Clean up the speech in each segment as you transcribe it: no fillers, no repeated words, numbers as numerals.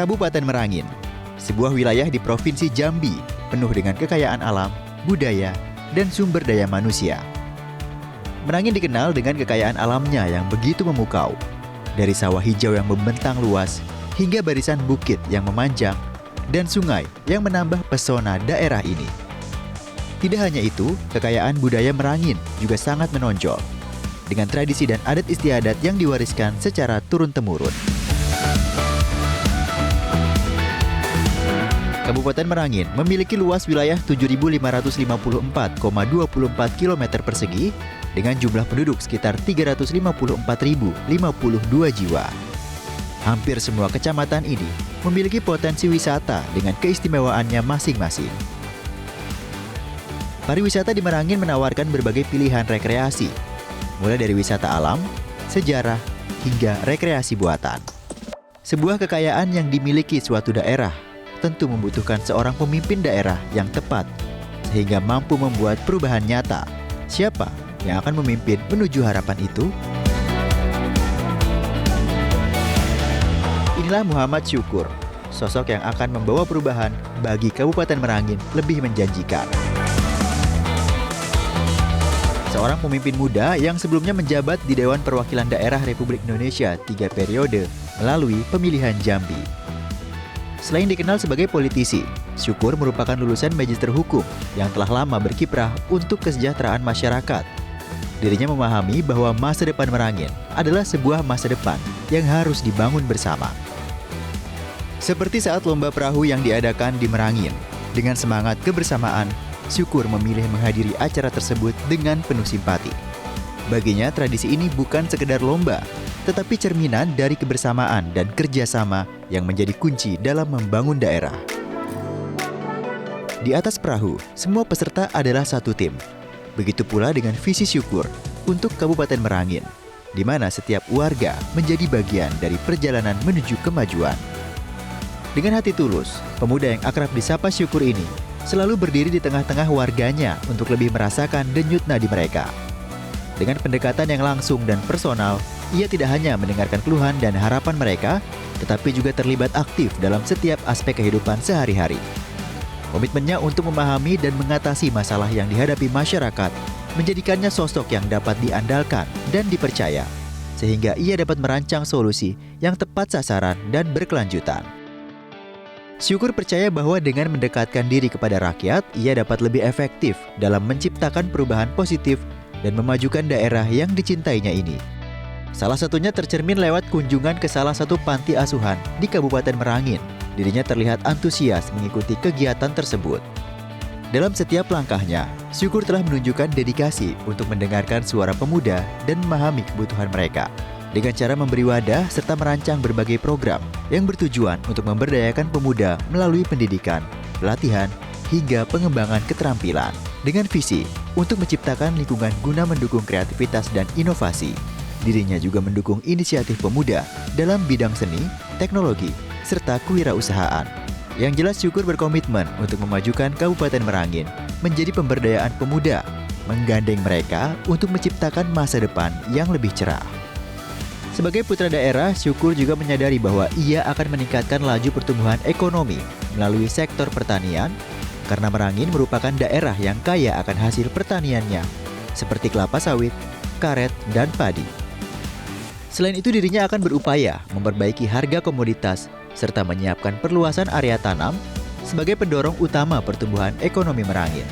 Kabupaten Merangin, sebuah wilayah di Provinsi Jambi, penuh dengan kekayaan alam, budaya, dan sumber daya manusia. Merangin dikenal dengan kekayaan alamnya yang begitu memukau, dari sawah hijau yang membentang luas, hingga barisan bukit yang memanjang, dan sungai yang menambah pesona daerah ini. Tidak hanya itu, kekayaan budaya Merangin juga sangat menonjol, dengan tradisi dan adat istiadat yang diwariskan secara turun-temurun. Kabupaten Merangin memiliki luas wilayah 7.554,24 km persegi dengan jumlah penduduk sekitar 354.052 jiwa. Hampir semua kecamatan ini memiliki potensi wisata dengan keistimewaannya masing-masing. Pariwisata di Merangin menawarkan berbagai pilihan rekreasi, mulai dari wisata alam, sejarah, hingga rekreasi buatan. Sebuah kekayaan yang dimiliki suatu daerah tentu membutuhkan seorang pemimpin daerah yang tepat, sehingga mampu membuat perubahan nyata. Siapa yang akan memimpin menuju harapan itu? Inilah Muhammad Syukur, sosok yang akan membawa perubahan bagi Kabupaten Merangin lebih menjanjikan. Seorang pemimpin muda yang sebelumnya menjabat di Dewan Perwakilan Daerah Republik Indonesia 3 periode melalui pemilihan Jambi. Selain dikenal sebagai politisi, Syukur merupakan lulusan Magister Hukum yang telah lama berkiprah untuk kesejahteraan masyarakat. Dirinya memahami bahwa masa depan Merangin adalah sebuah masa depan yang harus dibangun bersama. Seperti saat lomba perahu yang diadakan di Merangin, dengan semangat kebersamaan, Syukur memilih menghadiri acara tersebut dengan penuh simpati. Baginya, tradisi ini bukan sekedar lomba, tetapi cerminan dari kebersamaan dan kerjasama yang menjadi kunci dalam membangun daerah. Di atas perahu, semua peserta adalah satu tim. Begitu pula dengan visi Syukur untuk Kabupaten Merangin, di mana setiap warga menjadi bagian dari perjalanan menuju kemajuan. Dengan hati tulus, pemuda yang akrab disapa Syukur ini selalu berdiri di tengah-tengah warganya untuk lebih merasakan denyut nadi mereka. Dengan pendekatan yang langsung dan personal, ia tidak hanya mendengarkan keluhan dan harapan mereka, tetapi juga terlibat aktif dalam setiap aspek kehidupan sehari-hari. Komitmennya untuk memahami dan mengatasi masalah yang dihadapi masyarakat menjadikannya sosok yang dapat diandalkan dan dipercaya, sehingga ia dapat merancang solusi yang tepat sasaran dan berkelanjutan. Syukur percaya bahwa dengan mendekatkan diri kepada rakyat, ia dapat lebih efektif dalam menciptakan perubahan positif dan memajukan daerah yang dicintainya ini. Salah satunya tercermin lewat kunjungan ke salah satu panti asuhan di Kabupaten Merangin. Dirinya terlihat antusias mengikuti kegiatan tersebut. Dalam setiap langkahnya, Syukur telah menunjukkan dedikasi untuk mendengarkan suara pemuda dan memahami kebutuhan mereka, dengan cara memberi wadah serta merancang berbagai program yang bertujuan untuk memberdayakan pemuda melalui pendidikan, pelatihan, hingga pengembangan keterampilan, dengan visi untuk menciptakan lingkungan guna mendukung kreativitas dan inovasi. Dirinya juga mendukung inisiatif pemuda dalam bidang seni, teknologi, serta kewirausahaan. Yang jelas, Syukur berkomitmen untuk memajukan Kabupaten Merangin menjadi pemberdayaan pemuda, menggandeng mereka untuk menciptakan masa depan yang lebih cerah. Sebagai putra daerah, Syukur juga menyadari bahwa ia akan meningkatkan laju pertumbuhan ekonomi melalui sektor pertanian, karena Merangin merupakan daerah yang kaya akan hasil pertaniannya, seperti kelapa sawit, karet, dan padi. Selain itu, dirinya akan berupaya memperbaiki harga komoditas serta menyiapkan perluasan area tanam sebagai pendorong utama pertumbuhan ekonomi Merangin.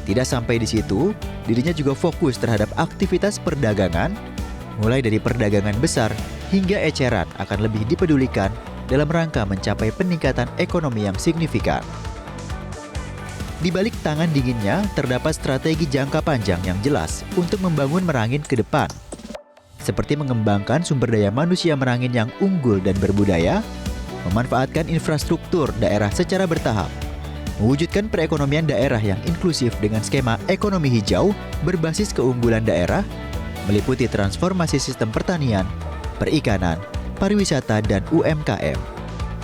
Tidak sampai di situ, dirinya juga fokus terhadap aktivitas perdagangan, mulai dari perdagangan besar hingga eceran akan lebih dipedulikan dalam rangka mencapai peningkatan ekonomi yang signifikan. Di balik tangan dinginnya, terdapat strategi jangka panjang yang jelas untuk membangun Merangin ke depan, seperti mengembangkan sumber daya manusia Merangin yang unggul dan berbudaya, memanfaatkan infrastruktur daerah secara bertahap, mewujudkan perekonomian daerah yang inklusif dengan skema ekonomi hijau berbasis keunggulan daerah, meliputi transformasi sistem pertanian, perikanan, pariwisata, dan UMKM,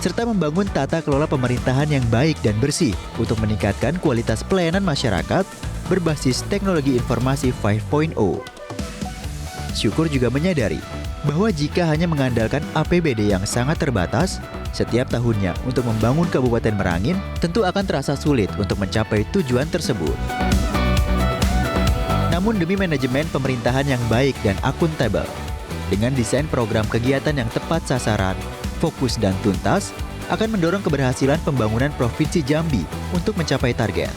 serta membangun tata kelola pemerintahan yang baik dan bersih untuk meningkatkan kualitas pelayanan masyarakat berbasis teknologi informasi 5.0. Syukur juga menyadari bahwa jika hanya mengandalkan APBD yang sangat terbatas setiap tahunnya untuk membangun Kabupaten Merangin, tentu akan terasa sulit untuk mencapai tujuan tersebut. Namun demi manajemen pemerintahan yang baik dan akuntabel, dengan desain program kegiatan yang tepat sasaran, fokus dan tuntas, akan mendorong keberhasilan pembangunan Provinsi Jambi untuk mencapai target.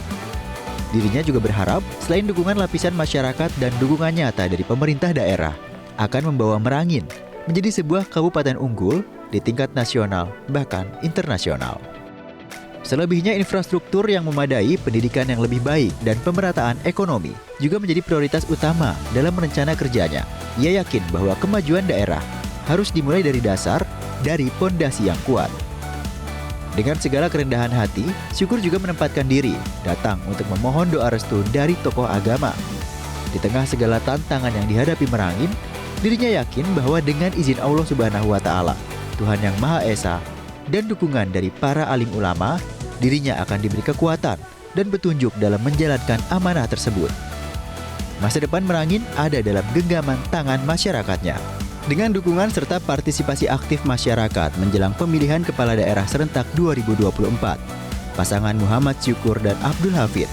Dirinya juga berharap selain dukungan lapisan masyarakat dan dukungan nyata dari pemerintah daerah, akan membawa Merangin menjadi sebuah kabupaten unggul di tingkat nasional bahkan internasional. Selebihnya infrastruktur yang memadai, pendidikan yang lebih baik, dan pemerataan ekonomi juga menjadi prioritas utama dalam rencana kerjanya. Ia yakin bahwa kemajuan daerah harus dimulai dari dasar, dari pondasi yang kuat. Dengan segala kerendahan hati, Syukur juga menempatkan diri datang untuk memohon doa restu dari tokoh agama. Di tengah segala tantangan yang dihadapi Merangin, dirinya yakin bahwa dengan izin Allah Subhanahu wa Ta'ala, Tuhan Yang Maha Esa, dan dukungan dari para alim ulama, dirinya akan diberi kekuatan dan petunjuk dalam menjalankan amanah tersebut. Masa depan Merangin ada dalam genggaman tangan masyarakatnya. Dengan dukungan serta partisipasi aktif masyarakat menjelang pemilihan kepala daerah serentak 2024, pasangan Muhammad Syukur dan Abdul Hafid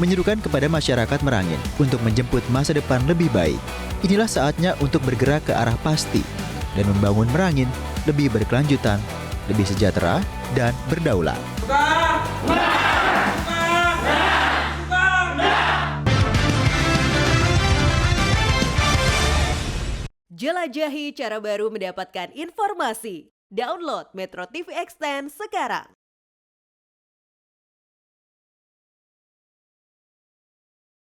menyerukan kepada masyarakat Merangin untuk menjemput masa depan lebih baik. Inilah saatnya untuk bergerak ke arah pasti dan membangun Merangin lebih berkelanjutan, lebih sejahtera, dan berdaulat. Jelajahi cara baru mendapatkan informasi. Download Metro TV Extend sekarang.